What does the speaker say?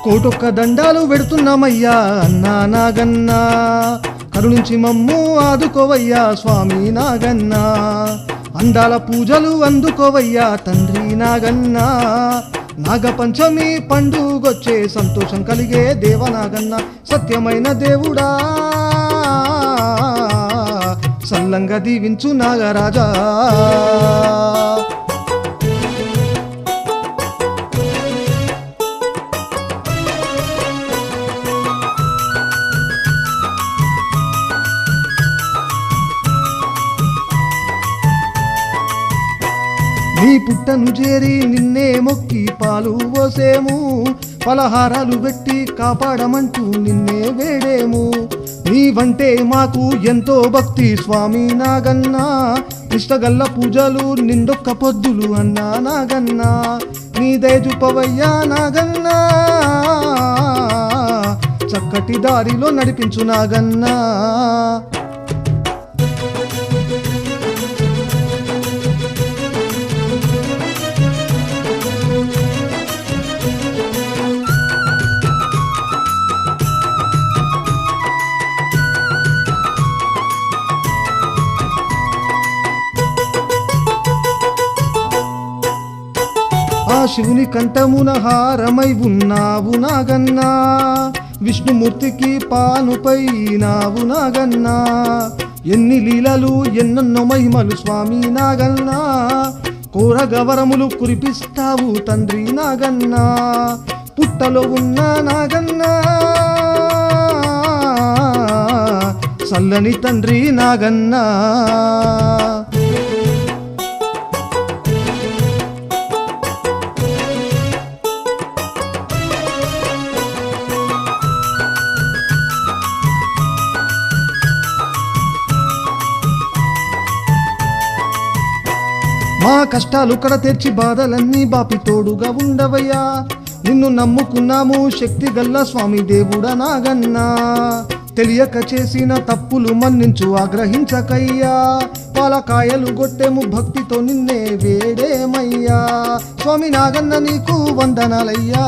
కోటొక్క దండాలు పెడుతున్నామయ్యా అన్నా నాగన్నా, కరుణించి మమ్ము ఆదుకోవయ్యా స్వామి నాగన్నా, అందాల పూజలు అందుకోవయ్యా తండ్రి నాగన్నా, నాగపంచమి పండుగొచ్చే సంతోషం కలిగే దేవనాగన్నా, సత్యమైన దేవుడా సల్లంగా దీవించు నాగరాజా. నీ పుట్టను చేరి నిన్నే మొక్కి పాలు పోసేము, పలహారాలు పెట్టి కాపాడమంటూ నిన్నే వేడేము, నీవంటే మాకు ఎంతో భక్తి స్వామి నాగన్నా, నిష్టగల్ల పూజలు నిండొక్క పొద్దులు అన్నా నాగన్నా, నీ దయచూపవయ్యా నాగన్నా, చక్కటి దారిలో నడిపించు నాగన్నా. ఆ శివుని కంఠమున హారమై ఉన్నావు నాగన్నా, విష్ణుమూర్తికి పానుపై నావు నాగన్నా, ఎన్ని లీలలు ఎన్నెన్నో మహిమలు స్వామి నాగన్నా, కోరగవరములు కురిపిస్తావు తండ్రి నాగన్నా, పుట్టలో ఉన్న నాగన్నా చల్లని తండ్రి నాగన్నా. మా కష్టాలు కడ తెచ్చి బాధలన్నీ బాపి తోడుగా ఉండవయ్యా, నిన్ను నమ్ముకున్నాము శక్తి గల్ల స్వామి దేవుడా నాగన్నా, తెలియక చేసిన తప్పులు మన్నించు ఆగ్రహించకయ్యా, పాలకాయలు గొట్టెము భక్తితో నిన్నే వేడేమయ్యా, స్వామి నాగన్న నీకు వందనాలయ్యా.